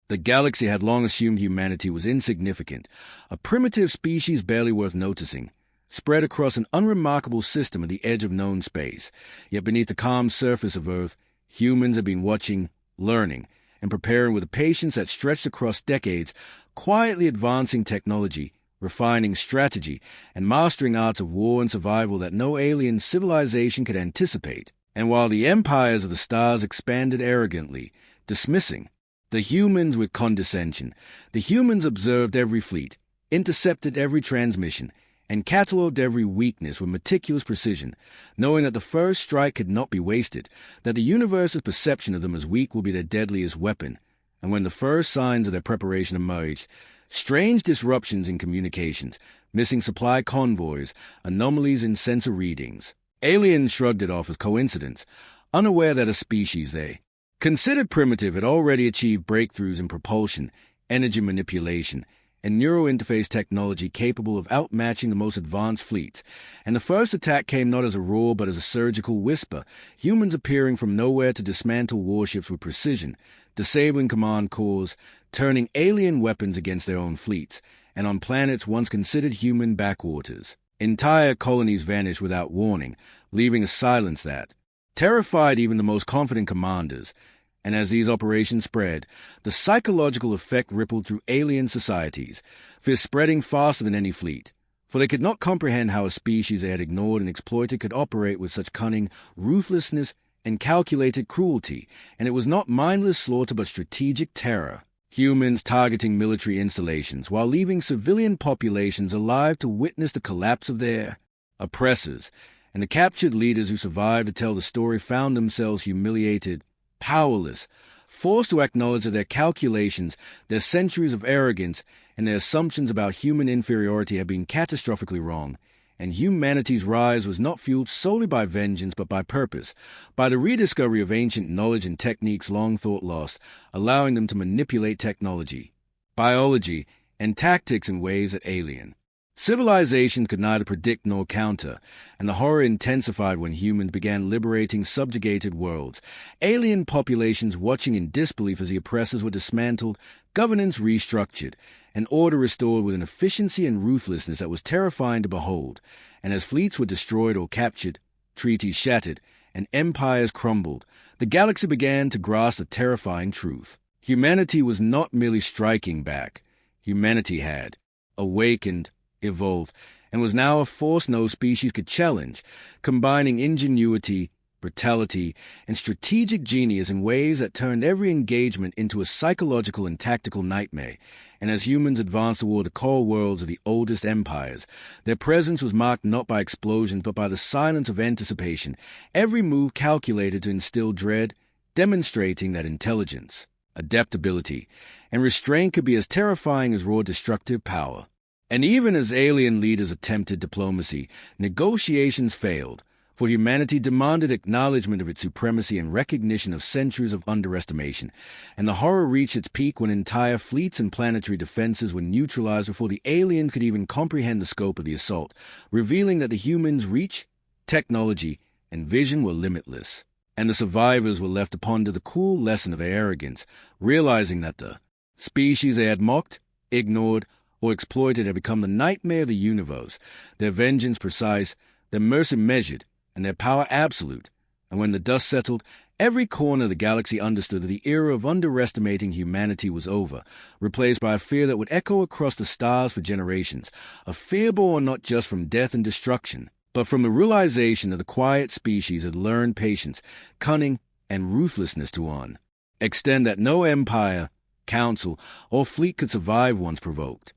The galaxy had long assumed humanity was insignificant, a primitive species barely worth noticing, spread across an unremarkable system at the edge of known space. Yet beneath the calm surface of Earth, humans have been watching, learning, and preparing with a patience that stretched across decades, quietly advancing technology, refining strategy, and mastering arts of war and survival that no alien civilization could anticipate. And while the empires of the stars expanded arrogantly, dismissing the humans with condescension, the humans observed every fleet, intercepted every transmission, and catalogued every weakness with meticulous precision, knowing that the first strike could not be wasted, that the universe's perception of them as weak will be their deadliest weapon. And when the first signs of their preparation emerged, strange disruptions in communications, missing supply convoys, anomalies in sensor readings, aliens shrugged it off as coincidence, unaware that a species they considered primitive had already achieved breakthroughs in propulsion, energy manipulation, and neurointerface technology capable of outmatching the most advanced fleets. And the first attack came not as a roar but as a surgical whisper, humans appearing from nowhere to dismantle warships with precision, disabling command cores, turning alien weapons against their own fleets, and on planets once considered human backwaters. Entire colonies vanished without warning, leaving a silence that terrified even the most confident commanders. And as these operations spread, the psychological effect rippled through alien societies, fear spreading faster than any fleet, for they could not comprehend how a species they had ignored and exploited could operate with such cunning, ruthlessness, and calculated cruelty, and it was not mindless slaughter but strategic terror. Humans targeting military installations while leaving civilian populations alive to witness the collapse of their oppressors, and the captured leaders who survived to tell the story found themselves humiliated, powerless, forced to acknowledge that their calculations, their centuries of arrogance, and their assumptions about human inferiority had been catastrophically wrong, and humanity's rise was not fueled solely by vengeance but by purpose, by the rediscovery of ancient knowledge and techniques long thought lost, allowing them to manipulate technology, biology, and tactics in ways that alien civilizations could neither predict nor counter, and the horror intensified when humans began liberating subjugated worlds, alien populations watching in disbelief as the oppressors were dismantled, governance restructured, and order restored with an efficiency and ruthlessness that was terrifying to behold. And as fleets were destroyed or captured, treaties shattered, and empires crumbled, the galaxy began to grasp the terrifying truth. Humanity was not merely striking back. Humanity had awakened, evolved, and was now a force no species could challenge, combining ingenuity, brutality, and strategic genius in ways that turned every engagement into a psychological and tactical nightmare. And as humans advanced toward the core worlds of the oldest empires, their presence was marked not by explosions but by the silence of anticipation, every move calculated to instill dread, demonstrating that intelligence, adaptability, and restraint could be as terrifying as raw destructive power. And even as alien leaders attempted diplomacy, negotiations failed, for humanity demanded acknowledgement of its supremacy and recognition of centuries of underestimation, and the horror reached its peak when entire fleets and planetary defenses were neutralized before the aliens could even comprehend the scope of the assault, revealing that the humans' reach, technology, and vision were limitless. And the survivors were left to ponder the cruel lesson of their arrogance, realizing that the species they had mocked, ignored, or exploited had become the nightmare of the universe, their vengeance precise, their mercy measured, and their power absolute. And when the dust settled, every corner of the galaxy understood that the era of underestimating humanity was over, replaced by a fear that would echo across the stars for generations, a fear born not just from death and destruction, but from the realization that the quiet species had learned patience, cunning, and ruthlessness to on extend that no empire, council, or fleet could survive once provoked.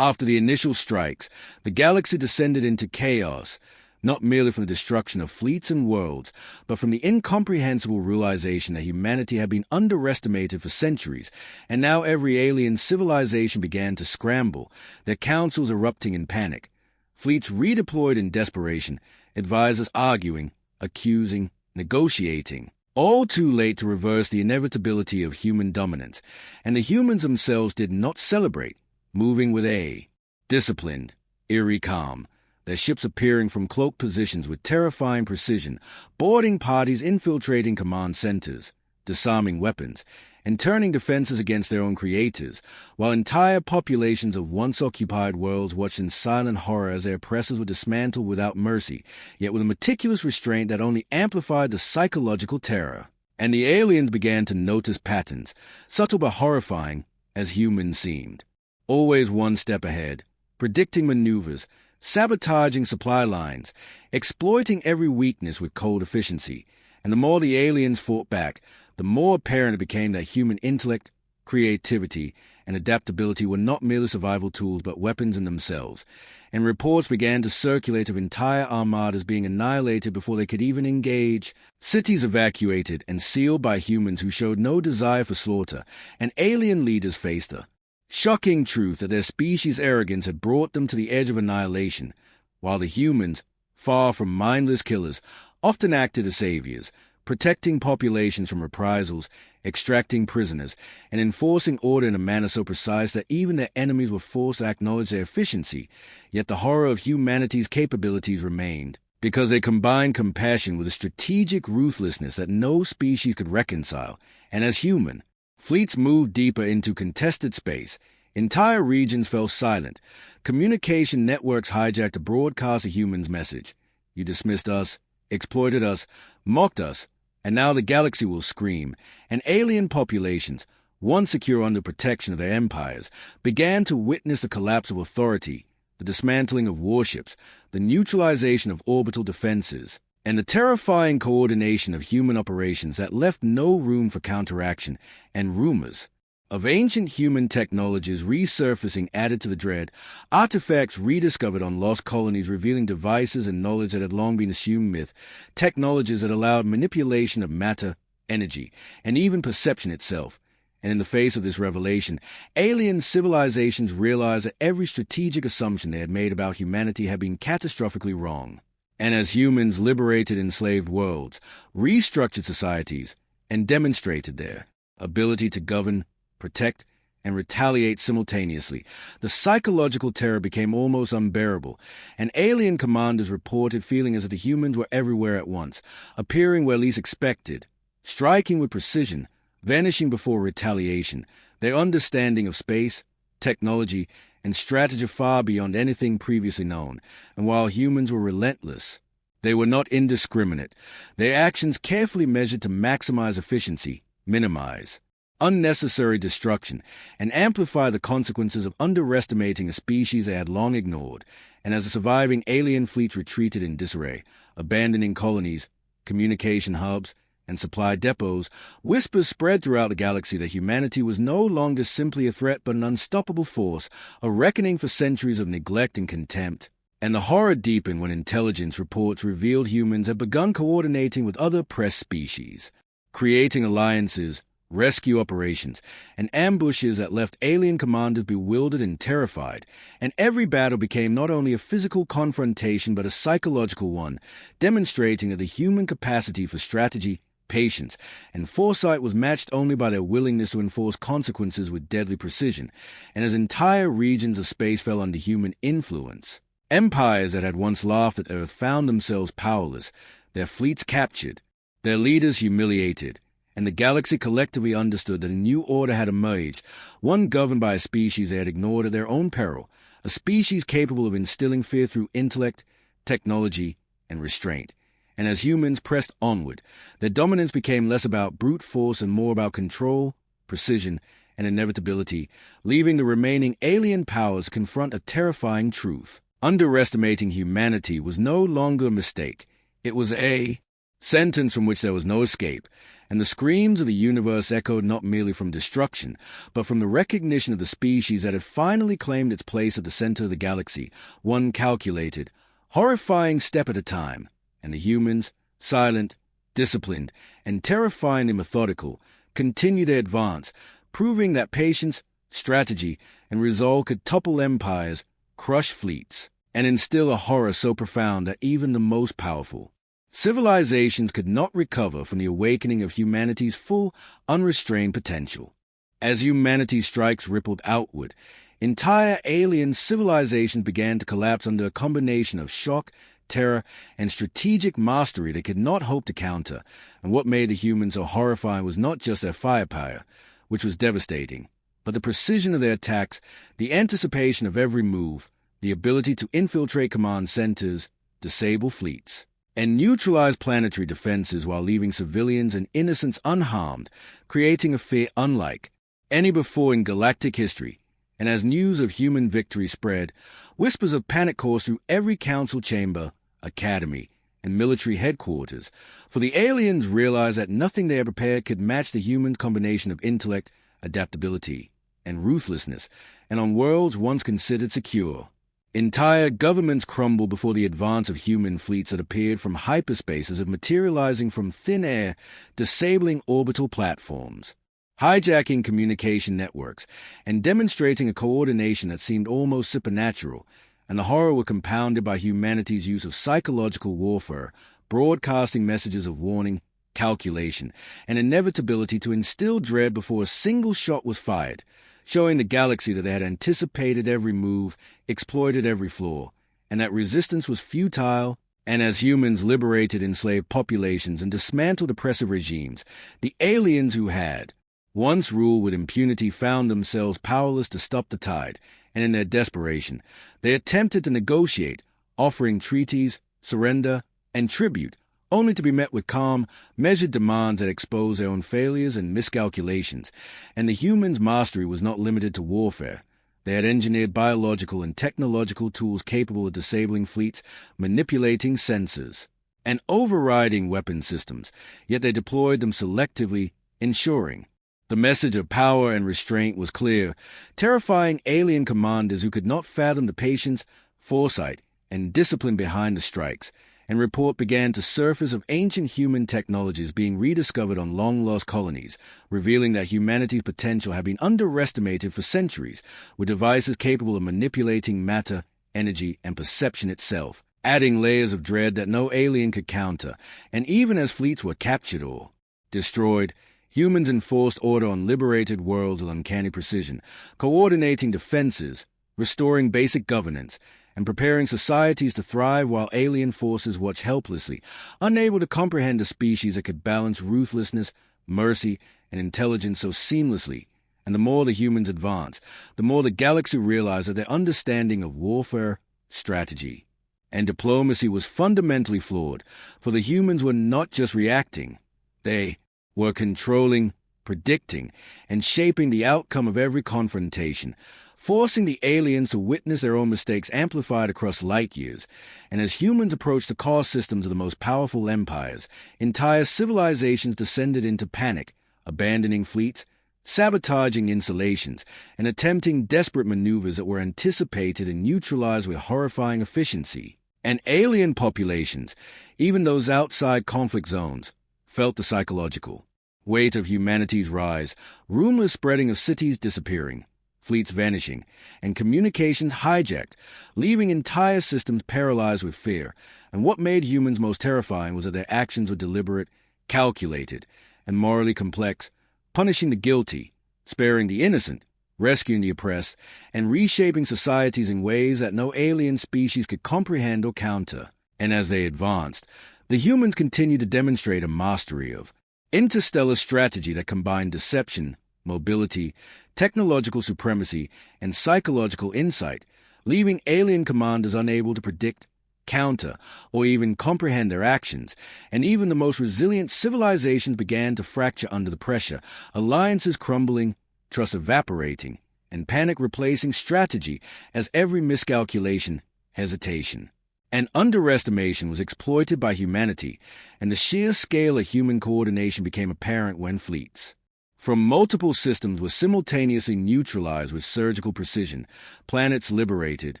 After the initial strikes, the galaxy descended into chaos, not merely from the destruction of fleets and worlds, but from the incomprehensible realization that humanity had been underestimated for centuries, and now every alien civilization began to scramble, their councils erupting in panic, fleets redeployed in desperation, advisors arguing, accusing, negotiating, all too late to reverse the inevitability of human dominance, and the humans themselves did not celebrate, moving with a disciplined, eerie calm, their ships appearing from cloaked positions with terrifying precision, boarding parties infiltrating command centers, disarming weapons, and turning defenses against their own creators, while entire populations of once-occupied worlds watched in silent horror as their oppressors were dismantled without mercy, yet with a meticulous restraint that only amplified the psychological terror. And the aliens began to notice patterns, subtle but horrifying, as humans seemed. Always one step ahead, predicting maneuvers, sabotaging supply lines, exploiting every weakness with cold efficiency. And the more the aliens fought back, the more apparent it became that human intellect, creativity, and adaptability were not merely survival tools but weapons in themselves. And reports began to circulate of entire armadas being annihilated before they could even engage, cities evacuated and sealed by humans who showed no desire for slaughter, and alien leaders faced a shocking truth that their species' arrogance had brought them to the edge of annihilation, while the humans, far from mindless killers, often acted as saviors, protecting populations from reprisals, extracting prisoners, and enforcing order in a manner so precise that even their enemies were forced to acknowledge their efficiency. Yet the horror of humanity's capabilities remained, because they combined compassion with a strategic ruthlessness that no species could reconcile. And as human, fleets moved deeper into contested space. Entire regions fell silent. Communication networks hijacked to broadcast a human's message. You dismissed us, exploited us, mocked us, and now the galaxy will scream. And alien populations, once secure under protection of their empires, began to witness the collapse of authority, the dismantling of warships, the neutralization of orbital defenses, and the terrifying coordination of human operations that left no room for counteraction. And rumors of ancient human technologies resurfacing added to the dread, artifacts rediscovered on lost colonies revealing devices and knowledge that had long been assumed myth, technologies that allowed manipulation of matter, energy, and even perception itself. And in the face of this revelation, alien civilizations realized that every strategic assumption they had made about humanity had been catastrophically wrong. And as humans liberated enslaved worlds, restructured societies, and demonstrated their ability to govern, protect, and retaliate simultaneously, the psychological terror became almost unbearable, and alien commanders reported feeling as if the humans were everywhere at once, appearing where least expected, striking with precision, vanishing before retaliation, their understanding of space, technology, and strategy far beyond anything previously known. And while humans were relentless, they were not indiscriminate, their actions carefully measured to maximize efficiency, minimize unnecessary destruction, and amplify the consequences of underestimating a species they had long ignored. And as the surviving alien fleets retreated in disarray, abandoning colonies, communication hubs, and supply depots, whispers spread throughout the galaxy that humanity was no longer simply a threat but an unstoppable force, a reckoning for centuries of neglect and contempt. And the horror deepened when intelligence reports revealed humans had begun coordinating with other oppressed species, creating alliances, rescue operations, and ambushes that left alien commanders bewildered and terrified. And every battle became not only a physical confrontation but a psychological one, demonstrating that the human capacity for strategy, patience, and foresight was matched only by their willingness to enforce consequences with deadly precision. And as entire regions of space fell under human influence, empires that had once laughed at Earth found themselves powerless, their fleets captured, their leaders humiliated, and the galaxy collectively understood that a new order had emerged, one governed by a species they had ignored at their own peril, a species capable of instilling fear through intellect, technology, and restraint. And as humans pressed onward, their dominance became less about brute force and more about control, precision, and inevitability, leaving the remaining alien powers confront a terrifying truth. Underestimating humanity was no longer a mistake. It was a sentence from which there was no escape, and the screams of the universe echoed not merely from destruction, but from the recognition of the species that had finally claimed its place at the center of the galaxy, one calculated, horrifying step at a time. And the humans, silent, disciplined, and terrifyingly methodical, continued their advance, proving that patience, strategy, and resolve could topple empires, crush fleets, and instill a horror so profound that even the most powerful civilizations could not recover from the awakening of humanity's full, unrestrained potential. As humanity's strikes rippled outward, entire alien civilizations began to collapse under a combination of shock, terror, and strategic mastery they could not hope to counter. And what made the humans so horrifying was not just their firepower, which was devastating. But the precision of their attacks, the anticipation of every move, the ability to infiltrate command centers, disable fleets, and neutralize planetary defenses while leaving civilians and innocents unharmed, creating a fear unlike any before in galactic history. And as news of human victory spread, whispers of panic coursed through every council chamber, academy, and military headquarters, for the aliens realized that nothing they had prepared could match the human combination of intellect, adaptability, and ruthlessness, and on worlds once considered secure. Entire governments crumbled before the advance of human fleets that appeared from hyperspace as if materializing from thin air, disabling orbital platforms, hijacking communication networks, and demonstrating a coordination that seemed almost supernatural. And the horror were compounded by humanity's use of psychological warfare, broadcasting messages of warning, calculation, and inevitability to instill dread before a single shot was fired, showing the galaxy that they had anticipated every move, exploited every flaw, and that resistance was futile. And as humans liberated enslaved populations and dismantled oppressive regimes, the aliens who had once ruled with impunity found themselves powerless to stop the tide, and in their desperation, they attempted to negotiate, offering treaties, surrender, and tribute, only to be met with calm, measured demands that exposed their own failures and miscalculations. And the humans' mastery was not limited to warfare. They had engineered biological and technological tools capable of disabling fleets, manipulating sensors, and overriding weapon systems, yet they deployed them selectively, ensuring the message of power and restraint was clear, terrifying alien commanders who could not fathom the patience, foresight, and discipline behind the strikes. And report began to surface of ancient human technologies being rediscovered on long-lost colonies, revealing that humanity's potential had been underestimated for centuries, with devices capable of manipulating matter, energy, and perception itself, adding layers of dread that no alien could counter. And even as fleets were captured or destroyed, humans enforced order on liberated worlds with uncanny precision, coordinating defenses, restoring basic governance, and preparing societies to thrive while alien forces watched helplessly, unable to comprehend a species that could balance ruthlessness, mercy, and intelligence so seamlessly. And the more the humans advanced, the more the galaxy realized that their understanding of warfare, strategy, and diplomacy was fundamentally flawed, for the humans were not just reacting. They were controlling, predicting, and shaping the outcome of every confrontation, forcing the aliens to witness their own mistakes amplified across light years. And as humans approached the core systems of the most powerful empires, entire civilizations descended into panic, abandoning fleets, sabotaging installations, and attempting desperate maneuvers that were anticipated and neutralized with horrifying efficiency. And alien populations, even those outside conflict zones, felt the psychological weight of humanity's rise, rumors spreading of cities disappearing, fleets vanishing, and communications hijacked, leaving entire systems paralyzed with fear. And what made humans most terrifying was that their actions were deliberate, calculated, and morally complex, punishing the guilty, sparing the innocent, rescuing the oppressed, and reshaping societies in ways that no alien species could comprehend or counter. And as they advanced, the humans continued to demonstrate a mastery of interstellar strategy that combined deception, mobility, technological supremacy, and psychological insight, leaving alien commanders unable to predict, counter, or even comprehend their actions. And even the most resilient civilizations began to fracture under the pressure, alliances crumbling, trust evaporating, and panic replacing strategy as every miscalculation, hesitation, and underestimation was exploited by humanity, and the sheer scale of human coordination became apparent when fleets from multiple systems were simultaneously neutralized with surgical precision, planets liberated,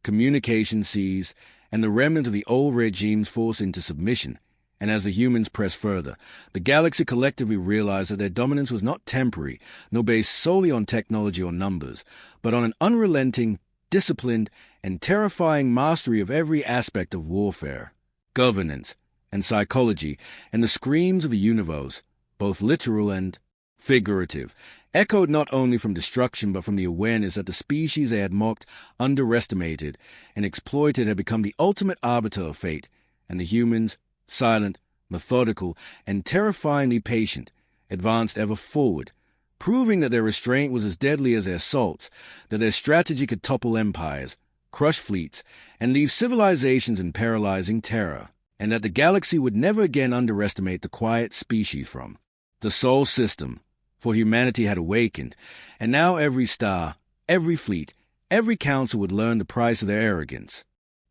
communication seized, and the remnant of the old regimes forced into submission. And as the humans pressed further, the galaxy collectively realized that their dominance was not temporary, nor based solely on technology or numbers, but on an unrelenting, disciplined, and terrifying mastery of every aspect of warfare, governance, and psychology. And the screams of the universe, both literal and figurative, echoed not only from destruction but from the awareness that the species they had mocked, underestimated, and exploited had become the ultimate arbiter of fate. And the humans, silent, methodical, and terrifyingly patient, advanced ever forward, proving that their restraint was as deadly as their assaults, that their strategy could topple empires, crush fleets, and leave civilizations in paralyzing terror, and that the galaxy would never again underestimate the quiet species from the Sol system, for humanity had awakened, and now every star, every fleet, every council would learn the price of their arrogance.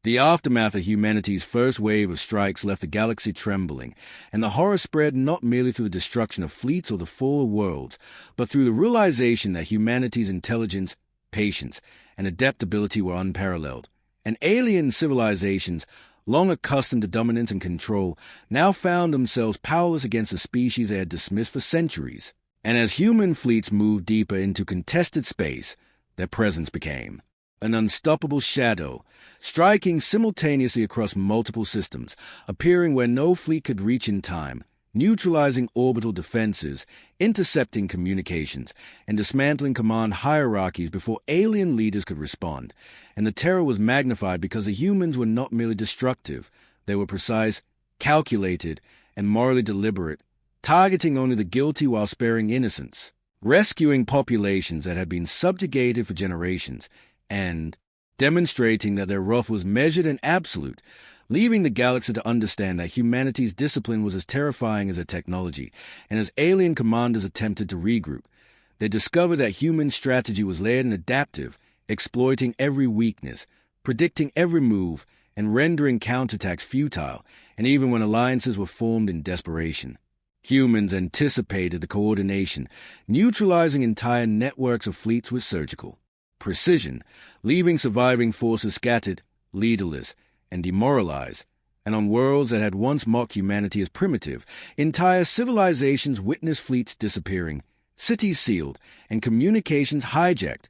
The aftermath of humanity's first wave of strikes left the galaxy trembling, and the horror spread not merely through the destruction of fleets or the fall of worlds, but through the realization that humanity's intelligence, patience, and adaptability were unparalleled, and alien civilizations, long accustomed to dominance and control, now found themselves powerless against a species they had dismissed for centuries. And as human fleets moved deeper into contested space, their presence became an unstoppable shadow, striking simultaneously across multiple systems, appearing where no fleet could reach in time, neutralizing orbital defenses, intercepting communications, and dismantling command hierarchies before alien leaders could respond. And the terror was magnified because the humans were not merely destructive, they were precise, calculated, and morally deliberate, targeting only the guilty while sparing innocents, rescuing populations that had been subjugated for generations, and demonstrating that their wrath was measured and absolute, leaving the galaxy to understand that humanity's discipline was as terrifying as their technology. And as alien commanders attempted to regroup, they discovered that human strategy was layered and adaptive, exploiting every weakness, predicting every move, and rendering counterattacks futile, and even when alliances were formed in desperation. Humans anticipated the coordination, neutralizing entire networks of fleets with surgical precision, leaving surviving forces scattered, leaderless, and demoralized. And on worlds that had once mocked humanity as primitive, entire civilizations witnessed fleets disappearing, cities sealed, and communications hijacked,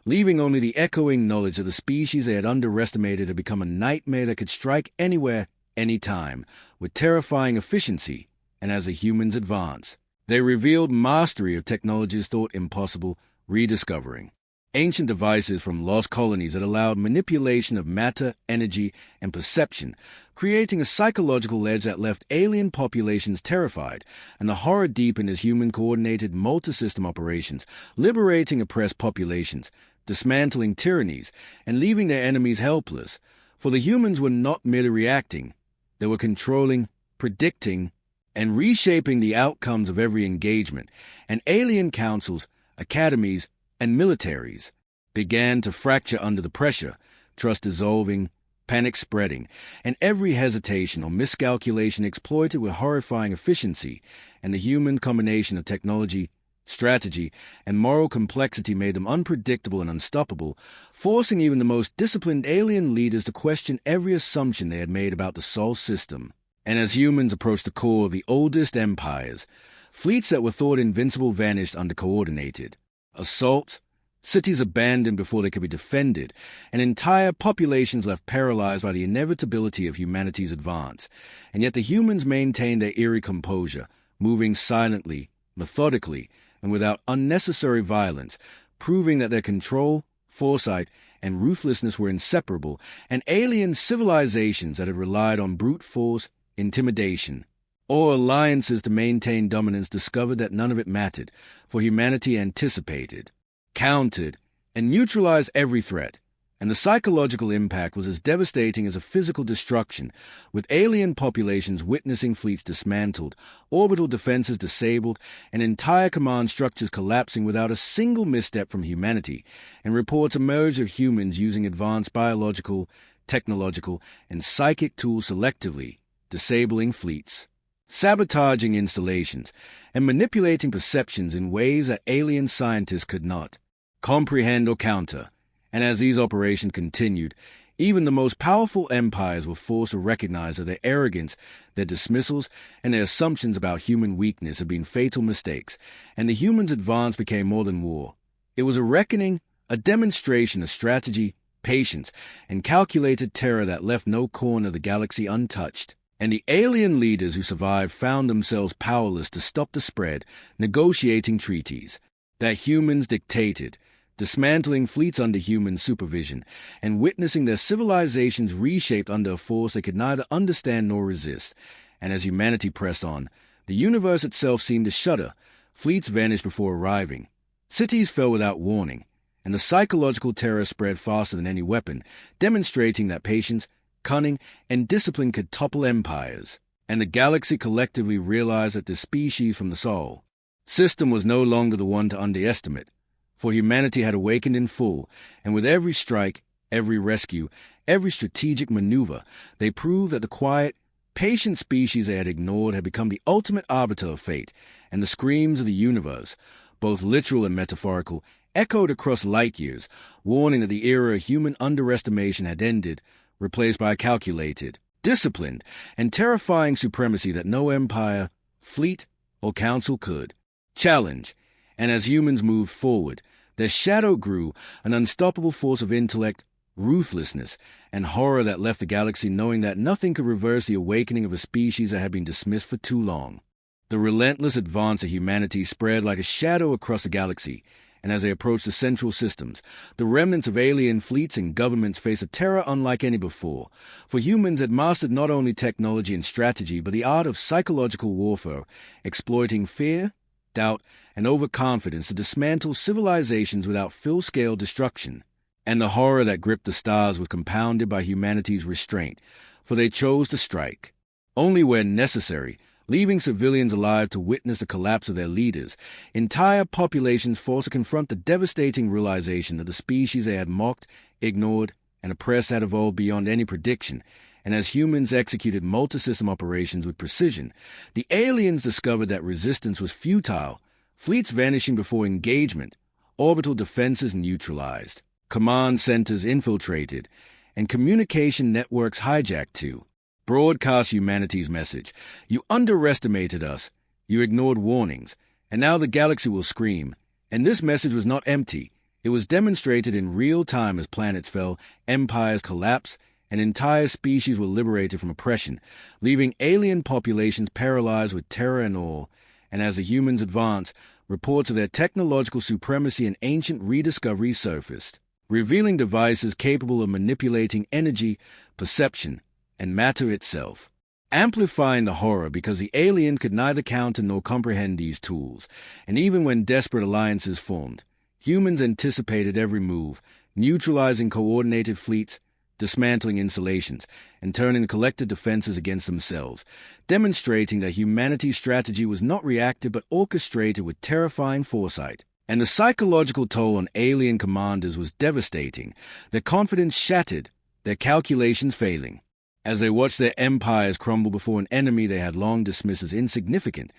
leaving only the echoing knowledge that the species they had underestimated had become a nightmare that could strike anywhere, anytime, with terrifying efficiency. And as the humans advanced, they revealed mastery of technologies thought impossible, rediscovering ancient devices from lost colonies that allowed manipulation of matter, energy, and perception, creating a psychological edge that left alien populations terrified, and the horror deepened as human-coordinated multi-system operations, liberating oppressed populations, dismantling tyrannies, and leaving their enemies helpless. For the humans were not merely reacting, they were controlling, predicting, and reshaping the outcomes of every engagement, and alien councils, academies, and militaries began to fracture under the pressure, trust dissolving, panic spreading, and every hesitation or miscalculation exploited with horrifying efficiency. And the human combination of technology, strategy, and moral complexity made them unpredictable and unstoppable, forcing even the most disciplined alien leaders to question every assumption they had made about the Sol system. And as humans approached the core of the oldest empires, fleets that were thought invincible vanished under coordinated assaults, cities abandoned before they could be defended, and entire populations left paralyzed by the inevitability of humanity's advance. And yet the humans maintained their eerie composure, moving silently, methodically, and without unnecessary violence, proving that their control, foresight, and ruthlessness were inseparable, and alien civilizations that had relied on brute force, intimidation, or alliances to maintain dominance discovered that none of it mattered, for humanity anticipated, countered, and neutralized every threat, and the psychological impact was as devastating as a physical destruction, with alien populations witnessing fleets dismantled, orbital defenses disabled, and entire command structures collapsing without a single misstep from humanity, and reports emerged of humans using advanced biological, technological, and psychic tools selectively, disabling fleets, sabotaging installations, and manipulating perceptions in ways that alien scientists could not comprehend or counter. And as these operations continued, even the most powerful empires were forced to recognize that their arrogance, their dismissals, and their assumptions about human weakness had been fatal mistakes, and the humans' advance became more than war. It was a reckoning, a demonstration of strategy, patience, and calculated terror that left no corner of the galaxy untouched. And the alien leaders who survived found themselves powerless to stop the spread, negotiating treaties that humans dictated, dismantling fleets under human supervision, and witnessing their civilizations reshaped under a force they could neither understand nor resist. And as humanity pressed on, the universe itself seemed to shudder, Fleets vanished before arriving. Cities fell without warning, and the psychological terror spread faster than any weapon, demonstrating that patience, cunning, and discipline could topple empires. And the galaxy collectively realized that the species from the Sol system was no longer the one to underestimate, for humanity had awakened in full, and with every strike, every rescue, every strategic maneuver, they proved that the quiet, patient species they had ignored had become the ultimate arbiter of fate, and the screams of the universe, both literal and metaphorical, echoed across light years, warning that the era of human underestimation had ended, replaced by a calculated, disciplined, and terrifying supremacy that no empire, fleet, or council could challenge. And as humans moved forward, their shadow grew, an unstoppable force of intellect, ruthlessness, and horror that left the galaxy knowing that nothing could reverse the awakening of a species that had been dismissed for too long. The relentless advance of humanity spread like a shadow across the galaxy, and as they approached the central systems, the remnants of alien fleets and governments faced a terror unlike any before, for humans had mastered not only technology and strategy, but the art of psychological warfare, exploiting fear, doubt, and overconfidence to dismantle civilizations without full-scale destruction. And the horror that gripped the stars was compounded by humanity's restraint, for they chose to strike, only when necessary, leaving civilians alive to witness the collapse of their leaders, entire populations forced to confront the devastating realization that the species they had mocked, ignored, and oppressed had evolved beyond any prediction. And as humans executed multi-system operations with precision, the aliens discovered that resistance was futile, fleets vanishing before engagement, orbital defenses neutralized, command centers infiltrated, and communication networks hijacked to broadcast humanity's message. You underestimated us, you ignored warnings, and now the galaxy will scream. And this message was not empty. It was demonstrated in real time as planets fell, empires collapsed, and entire species were liberated from oppression, leaving alien populations paralyzed with terror and awe. And as the humans advanced, reports of their technological supremacy and ancient rediscoveries surfaced, revealing devices capable of manipulating energy, perception, and matter itself, amplifying the horror because the alien could neither counter nor comprehend these tools. And even when desperate alliances formed, humans anticipated every move, neutralizing coordinated fleets, dismantling installations, and turning collective defenses against themselves, demonstrating that humanity's strategy was not reactive but orchestrated with terrifying foresight. And the psychological toll on alien commanders was devastating, their confidence shattered, their calculations failing, as they watched their empires crumble before an enemy they had long dismissed as insignificant.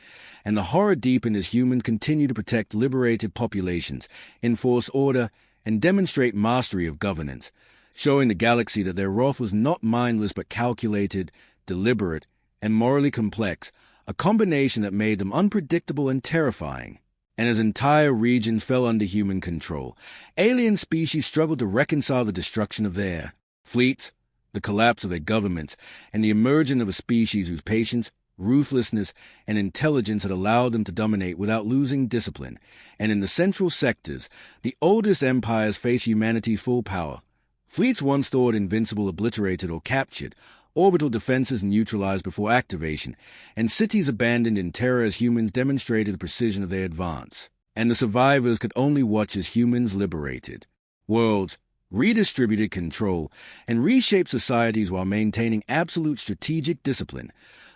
And the horror deepened as humans continued to protect liberated populations, enforce order, and demonstrate mastery of governance, showing the galaxy that their wrath was not mindless but calculated, deliberate, and morally complex, a combination that made them unpredictable and terrifying. And as entire regions fell under human control, alien species struggled to reconcile the destruction of their fleets, the collapse of their governments, and the emergence of a species whose patience, ruthlessness, and intelligence had allowed them to dominate without losing discipline. And in the central sectors, the oldest empires faced humanity's full power. Fleets once thought invincible obliterated or captured, orbital defenses neutralized before activation, and cities abandoned in terror as humans demonstrated the precision of their advance. And the survivors could only watch as humans liberated worlds, redistributed control, and reshaped societies while maintaining absolute strategic discipline,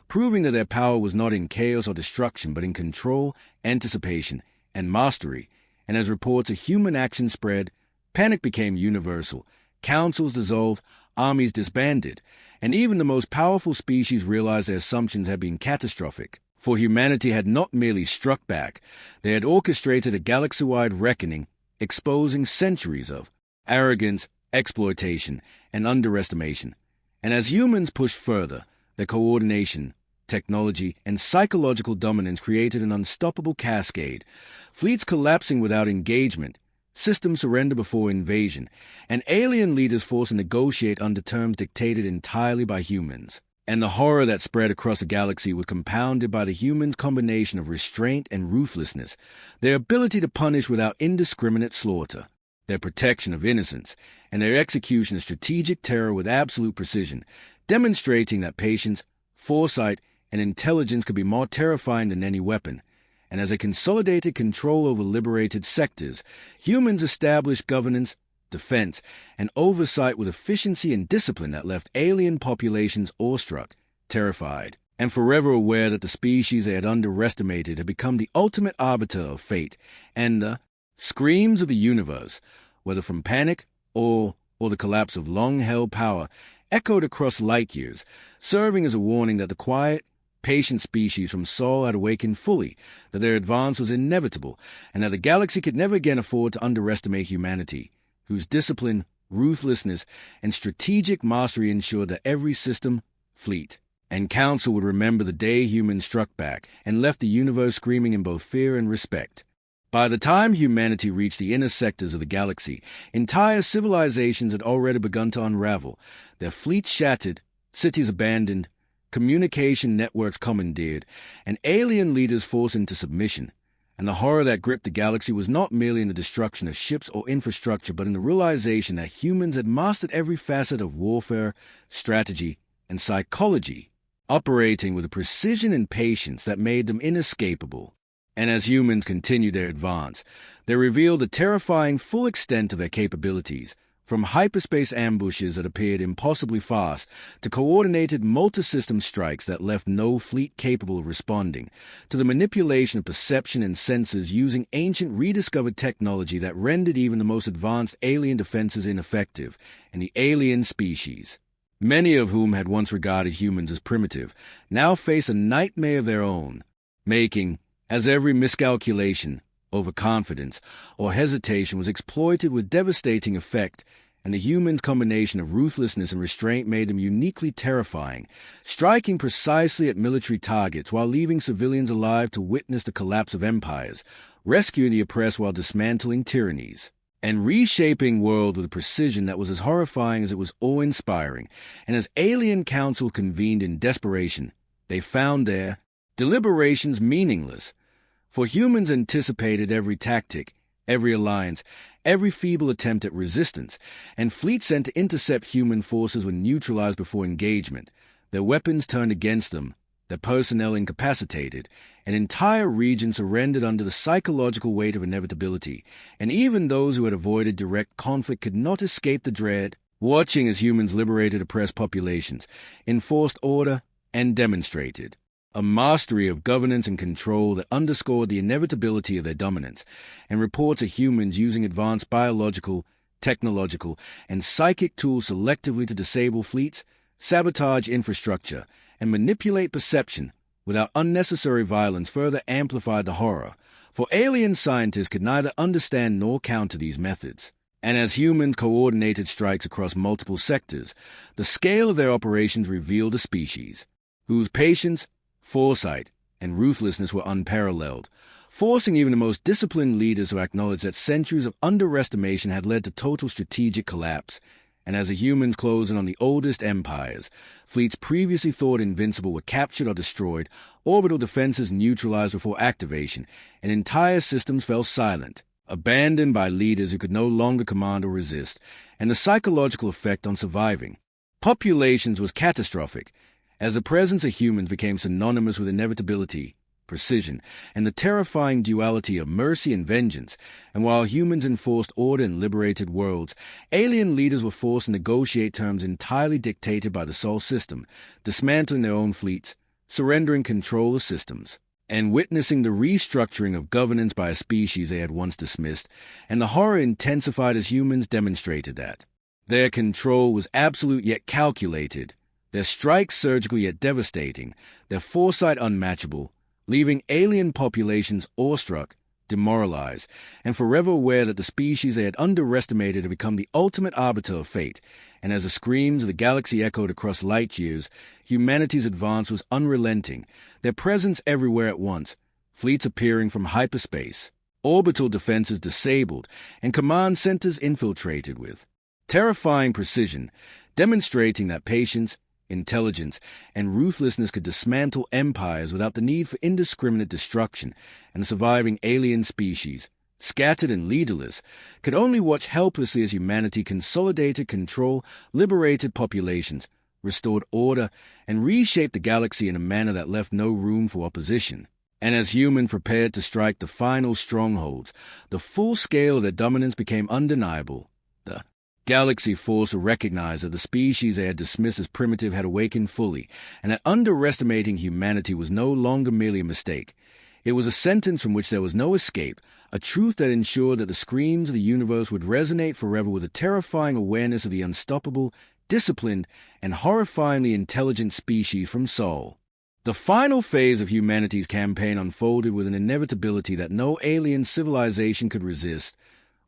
proving that their power was not in chaos or destruction but in control, anticipation, and mastery. And as reports of human action spread, panic became universal, councils dissolved, armies disbanded, and even the most powerful species realized their assumptions had been catastrophic. For humanity had not merely struck back, they had orchestrated a galaxy-wide reckoning, exposing centuries of arrogance, exploitation, and underestimation. And as humans pushed further, their coordination, technology, and psychological dominance created an unstoppable cascade, fleets collapsing without engagement, systems surrender before invasion, and alien leaders forced to negotiate under terms dictated entirely by humans. And the horror that spread across the galaxy was compounded by the humans' combination of restraint and ruthlessness, their ability to punish without indiscriminate slaughter, their protection of innocence, and their execution of strategic terror with absolute precision, demonstrating that patience, foresight, and intelligence could be more terrifying than any weapon. and as they consolidated control over liberated sectors, humans established governance, defense, and oversight with efficiency and discipline that left alien populations awestruck, terrified, and forever aware that the species they had underestimated had become the ultimate arbiter of fate, and the screams of the universe, whether from panic or the collapse of long-held power, echoed across light years, serving as a warning that the quiet, patient species from Sol had awakened fully, that their advance was inevitable, and that the galaxy could never again afford to underestimate humanity, whose discipline, ruthlessness, and strategic mastery ensured that every system, fleet, and council would remember the day humans struck back and left the universe screaming in both fear and respect. By the time humanity reached the inner sectors of the galaxy, entire civilizations had already begun to unravel, their fleets shattered, cities abandoned, communication networks commandeered, and alien leaders forced into submission. And the horror that gripped the galaxy was not merely in the destruction of ships or infrastructure, but in the realization that humans had mastered every facet of warfare, strategy, and psychology, operating with a precision and patience that made them inescapable. And as humans continued their advance, they revealed the terrifying full extent of their capabilities, from hyperspace ambushes that appeared impossibly fast to coordinated multi-system strikes that left no fleet capable of responding, to the manipulation of perception and sensors using ancient rediscovered technology that rendered even the most advanced alien defenses ineffective, and the alien species, many of whom had once regarded humans as primitive, now faced a nightmare of their own, making, as every miscalculation, overconfidence, or hesitation was exploited with devastating effect, and the humans' combination of ruthlessness and restraint made them uniquely terrifying, striking precisely at military targets while leaving civilians alive to witness the collapse of empires, rescuing the oppressed while dismantling tyrannies, and reshaping world with a precision that was as horrifying as it was awe-inspiring. And as Alien Council convened in desperation, they found their deliberations meaningless, for humans anticipated every tactic, every alliance, every feeble attempt at resistance, and fleets sent to intercept human forces were neutralized before engagement, their weapons turned against them, their personnel incapacitated, an entire region surrendered under the psychological weight of inevitability, and even those who had avoided direct conflict could not escape the dread, watching as humans liberated oppressed populations, enforced order, and demonstrated a mastery of governance and control that underscored the inevitability of their dominance, and reports of humans using advanced biological, technological, and psychic tools selectively to disable fleets, sabotage infrastructure, and manipulate perception without unnecessary violence further amplified the horror, for alien scientists could neither understand nor counter these methods. And as humans coordinated strikes across multiple sectors, the scale of their operations revealed a species whose patience, foresight, and ruthlessness were unparalleled, forcing even the most disciplined leaders to acknowledge that centuries of underestimation had led to total strategic collapse. And as the humans closed in on the oldest empires, fleets previously thought invincible were captured or destroyed, orbital defenses neutralized before activation, and entire systems fell silent, abandoned by leaders who could no longer command or resist, and the psychological effect on surviving populations was catastrophic, as the presence of humans became synonymous with inevitability, precision, and the terrifying duality of mercy and vengeance. And while humans enforced order in liberated worlds, alien leaders were forced to negotiate terms entirely dictated by the Sol system, dismantling their own fleets, surrendering control of systems, and witnessing the restructuring of governance by a species they had once dismissed, and the horror intensified as humans demonstrated that their control was absolute yet calculated, their strikes surgical yet devastating, their foresight unmatchable, leaving alien populations awestruck, demoralized, and forever aware that the species they had underestimated had become the ultimate arbiter of fate. And as the screams of the galaxy echoed across light years, humanity's advance was unrelenting, their presence everywhere at once, fleets appearing from hyperspace, orbital defenses disabled, and command centers infiltrated with terrifying precision, demonstrating that patience, intelligence, and ruthlessness could dismantle empires without the need for indiscriminate destruction, and the surviving alien species, scattered and leaderless, could only watch helplessly as humanity consolidated control, liberated populations, restored order, and reshaped the galaxy in a manner that left no room for opposition. And as humans prepared to strike the final strongholds, the full scale of their dominance became undeniable. The galaxy force recognized that the species they had dismissed as primitive had awakened fully, and that underestimating humanity was no longer merely a mistake. It was a sentence from which there was no escape, a truth that ensured that the screams of the universe would resonate forever with a terrifying awareness of the unstoppable, disciplined, and horrifyingly intelligent species from Sol. The final phase of humanity's campaign unfolded with an inevitability that no alien civilization could resist,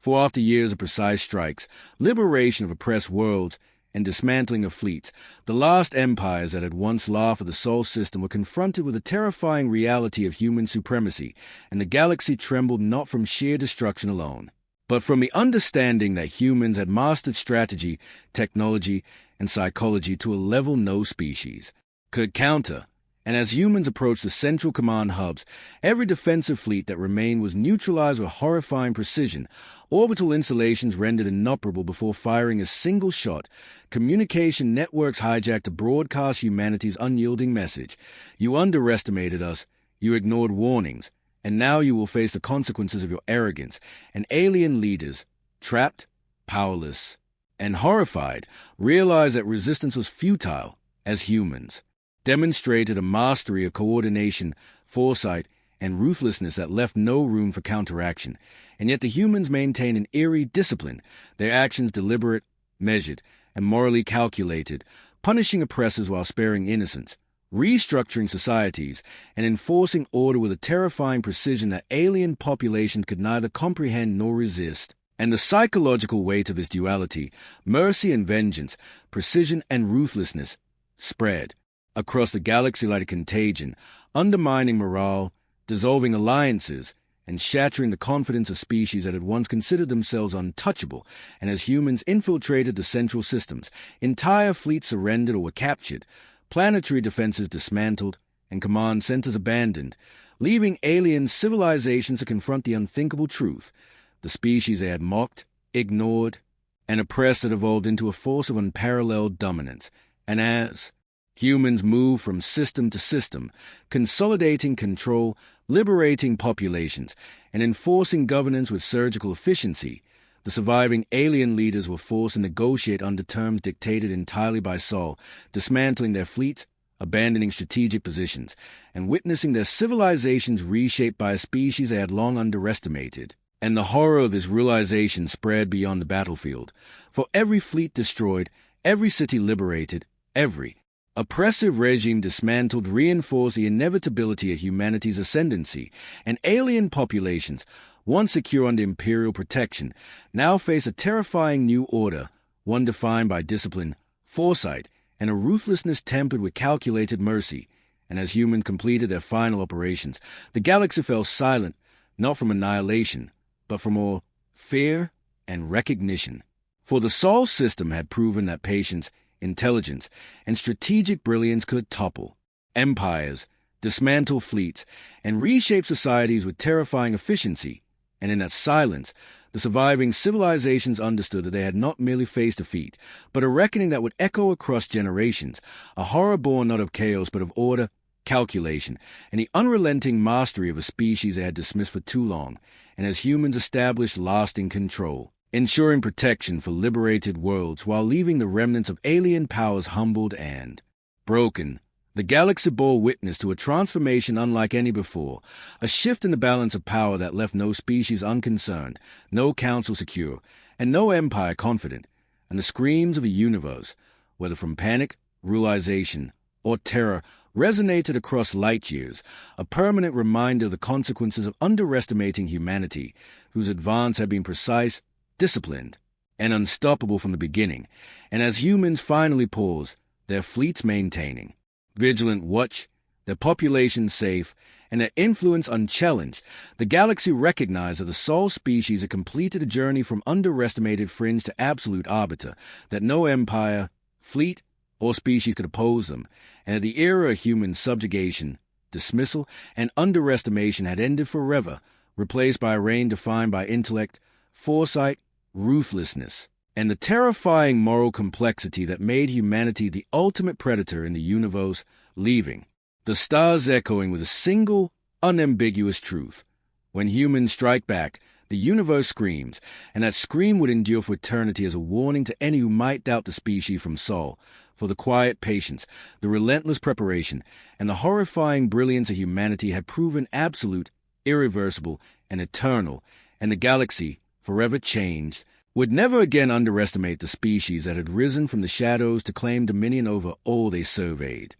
for after years of precise strikes, liberation of oppressed worlds, and dismantling of fleets, the last empires that had once laughed at the Sol system were confronted with the terrifying reality of human supremacy, and the galaxy trembled not from sheer destruction alone, but from the understanding that humans had mastered strategy, technology, and psychology to a level no species could counter. And as humans approached the central command hubs, every defensive fleet that remained was neutralized with horrifying precision, orbital installations rendered inoperable before firing a single shot, communication networks hijacked to broadcast humanity's unyielding message. You underestimated us, you ignored warnings, and now you will face the consequences of your arrogance. And alien leaders, trapped, powerless, and horrified, realized that resistance was futile as humans demonstrated a mastery of coordination, foresight, and ruthlessness that left no room for counteraction. And yet the humans maintained an eerie discipline, their actions deliberate, measured, and morally calculated, punishing oppressors while sparing innocents, restructuring societies, and enforcing order with a terrifying precision that alien populations could neither comprehend nor resist. And the psychological weight of this duality, mercy and vengeance, precision and ruthlessness, spread across the galaxy like a contagion, undermining morale, dissolving alliances, and shattering the confidence of species that had once considered themselves untouchable. And as humans infiltrated the central systems, entire fleets surrendered or were captured, planetary defenses dismantled, and command centers abandoned, leaving alien civilizations to confront the unthinkable truth. The species they had mocked, ignored, and oppressed had evolved into a force of unparalleled dominance. And as humans moved from system to system, consolidating control, liberating populations, and enforcing governance with surgical efficiency, the surviving alien leaders were forced to negotiate under terms dictated entirely by Sol, dismantling their fleets, abandoning strategic positions, and witnessing their civilizations reshaped by a species they had long underestimated. And the horror of this realization spread beyond the battlefield. For every fleet destroyed, every city liberated, every oppressive regime dismantled reinforced the inevitability of humanity's ascendancy, and alien populations, once secure under imperial protection, now face a terrifying new order, one defined by discipline, foresight, and a ruthlessness tempered with calculated mercy. And as humans completed their final operations, the galaxy fell silent, not from annihilation, but from all fear and recognition. For the Sol system had proven that patience, intelligence, and strategic brilliance could topple empires, dismantle fleets, and reshape societies with terrifying efficiency. And in that silence, the surviving civilizations understood that they had not merely faced defeat, but a reckoning that would echo across generations, a horror born not of chaos but of order, calculation, and the unrelenting mastery of a species they had dismissed for too long. And as humans established lasting control, ensuring protection for liberated worlds while leaving the remnants of alien powers humbled and broken, the galaxy bore witness to a transformation unlike any before, a shift in the balance of power that left no species unconcerned, no council secure, and no empire confident. And the screams of the universe, whether from panic, realization, or terror, resonated across light years, a permanent reminder of the consequences of underestimating humanity, whose advance had been precise, disciplined, and unstoppable from the beginning. And as humans finally paused, their fleets maintaining vigilant watch, their population safe, and their influence unchallenged, the galaxy recognized that the Sol species had completed a journey from underestimated fringe to absolute arbiter, that no empire, fleet, or species could oppose them, and that the era of human subjugation, dismissal, and underestimation had ended forever, replaced by a reign defined by intellect, foresight, ruthlessness, and the terrifying moral complexity that made humanity the ultimate predator in the universe, leaving the stars echoing with a single, unambiguous truth. When humans strike back, the universe screams, and that scream would endure for eternity as a warning to any who might doubt the species from Sol, for the quiet patience, the relentless preparation, and the horrifying brilliance of humanity had proven absolute, irreversible, and eternal, and the galaxy, forever changed, would never again underestimate the species that had risen from the shadows to claim dominion over all they surveyed.